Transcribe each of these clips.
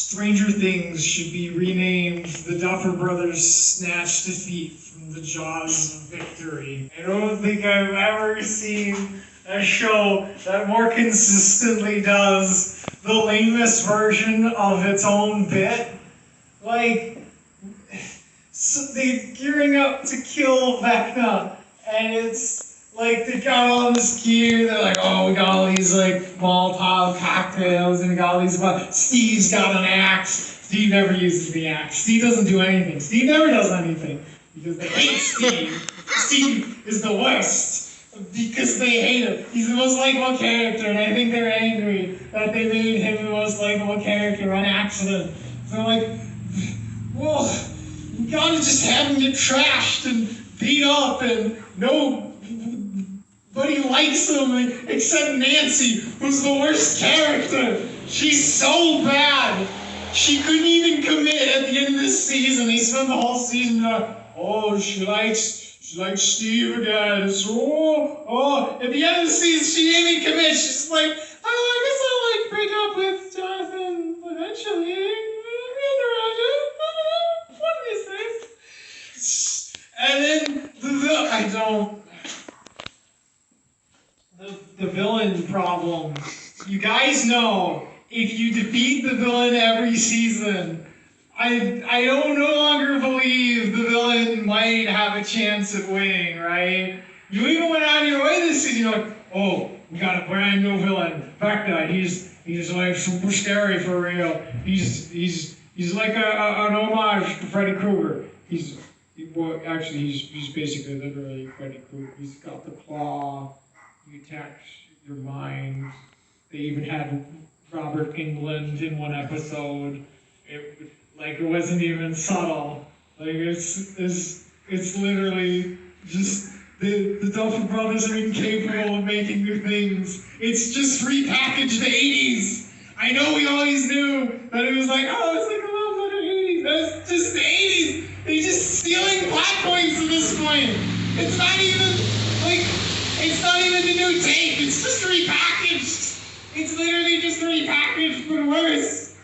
Stranger Things should be renamed The Duffer Brothers Snatch Defeat from the Jaws of Victory. I don't think I've ever seen a show that more consistently does the lamest version of its own bit. Like, so they're gearing up to kill Vecna, and it's like they got all this gear. They're like, oh, we got all these like Molotov cocktails, and we got all these. Steve's got an axe. Steve never uses the axe. Steve doesn't do anything. Steve never does anything because they hate Steve. Steve is the worst because they hate him. He's the most likable character, and I think they're angry that they made him the most likable character on accident. So like, well, you gotta just have him get trashed and beat up, and nobody likes him except Nancy, who's the worst character. She's so bad. She couldn't even commit at the end of this season. They spent the whole season like, oh, she likes Steve again. So, at the end of the season, she didn't even commit. She's like, oh, I guess I'll like break up with Jonathan eventually. One of these things. And then the villain problem. You guys know, if you defeat the villain every season, I don't no longer believe the villain might have a chance at winning, right? You even went out of your way this season, you're like, oh, we got a brand new villain. That he's like super scary for real. He's like an homage to Freddy Krueger. He's basically literally Freddy Krueger. He's got the claw. He attacks your mind. They even had Robert Englund in one episode. It wasn't even subtle. Like it's literally just the Duffer Brothers are incapable of making new things. It's just repackaged the 80s. I know we always knew that it was like, oh, it's like a little bit of 80s. That's just the 80s. They're just stealing plot points at this point. It's not even the new tape. It's just repackaged. It's literally just repackaged, but worse.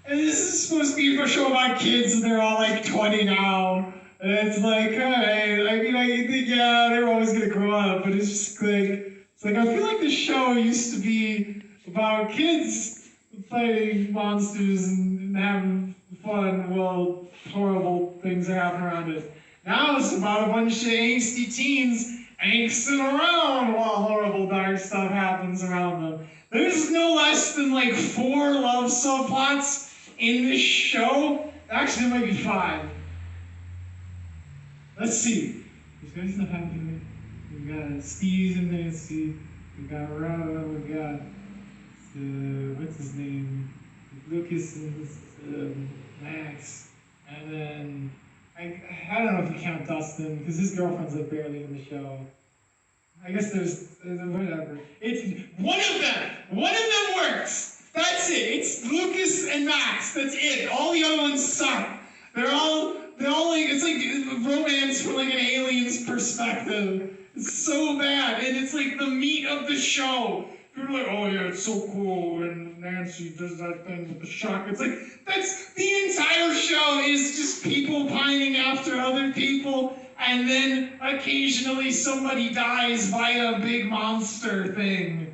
And this is supposed to be a show about kids, and they're all like 20 now. And it's like, alright, I think, yeah, they're always gonna grow up, but it's just like, I feel like the show used to be about kids fighting monsters and having fun while horrible things are happening around it. Now it's about a bunch of angsty teens angsting around while horrible dark stuff happens around them. There's no less than like 4 love subplots in this show. Actually, there might be 5. Let's see. These guys not happening. We got Steve and Nancy. We got Rada. We got what's his name? Lucas and Max. And then I don't know if you count Dustin because his girlfriend's like barely in the show. I guess there's whatever. It's one of them. One of them works. That's it. It's Lucas and Max. That's it. All the other ones suck. They're all like, it's like romance from like an alien's perspective. It's so bad, and it's like the meat of the show. People are like, oh yeah, it's so cool, and Nancy does that thing with the shock. It's like, that's the entire show is just people pining after other people, and then occasionally somebody dies by a big monster thing.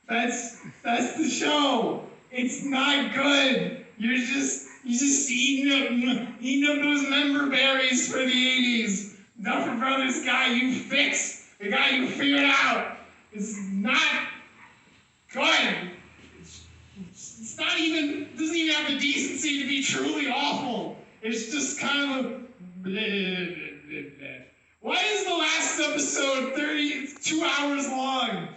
That's the show. It's not good. You're just eating up those member berries for the 80s. Duffer Brothers guy you fixed, the guy you figured out, is not good. It's not even, doesn't even have the decency to be truly awful. It's just kind of a Why is the last episode 2 hours long?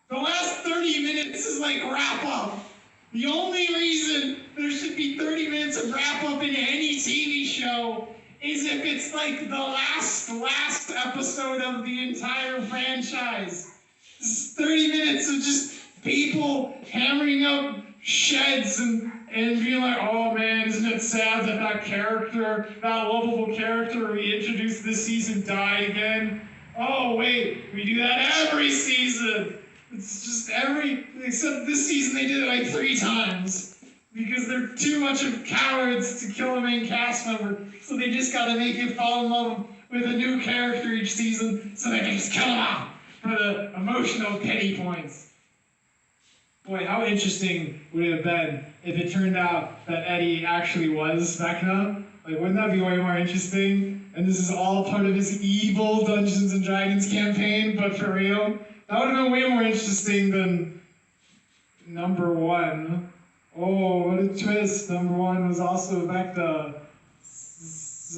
The last 30 minutes is like wrap up. The only reason there should be 30 minutes of wrap up in any TV show is if it's like the last episode of the entire franchise. This is 30 minutes of just people hammering up sheds and being like, oh man, isn't it sad that that lovable character we introduced this season died again? Oh wait, we do that every season. It's just except this season they did it like 3 times. because they're too much of cowards to kill a main cast member, so they just gotta make you fall in love with a new character each season, so they can just kill them off for the emotional pity points. Boy, how interesting would it have been if it turned out that Eddie actually was Vecna? Like, wouldn't that be way more interesting? And this is all part of his evil Dungeons and Dragons campaign, but for real? That would have been way more interesting than number one. Oh, what a twist. Number one was also Vecna.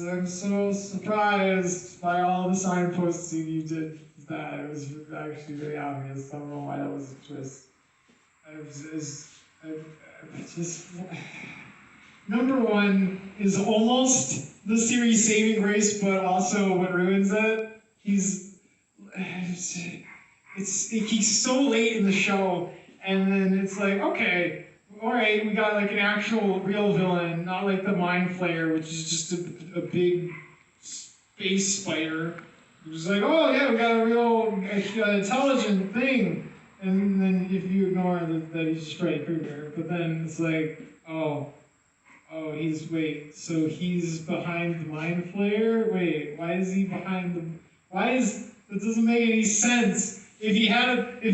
I'm so surprised by all the signposting you did that. It was actually very obvious. I don't know why that was a twist. Number one is almost the series' saving grace, but also what ruins it. He's so late in the show, and then it's like, okay, all right, we got like an actual real villain, not like the Mind Flayer, which is just a big space spider. It's like, oh yeah, we got a real intelligent thing. And then if you ignore that he's just Freddy Krueger, but then it's like, so he's behind the Mind Flayer? Wait, why is he behind that doesn't make any sense. If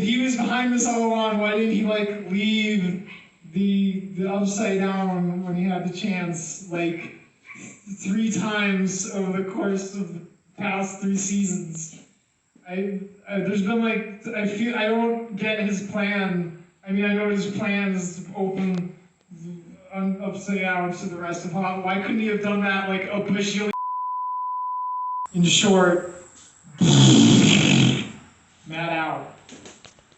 he was behind this all along, why didn't he like leave the Upside Down when he had the chance, like 3 times over the course of the past 3 seasons? There's been like, I don't get his plan. I mean, I know his plan is to open Upside Down to the rest of Hot. Why couldn't he have done that like a bushy? In short, Matt out.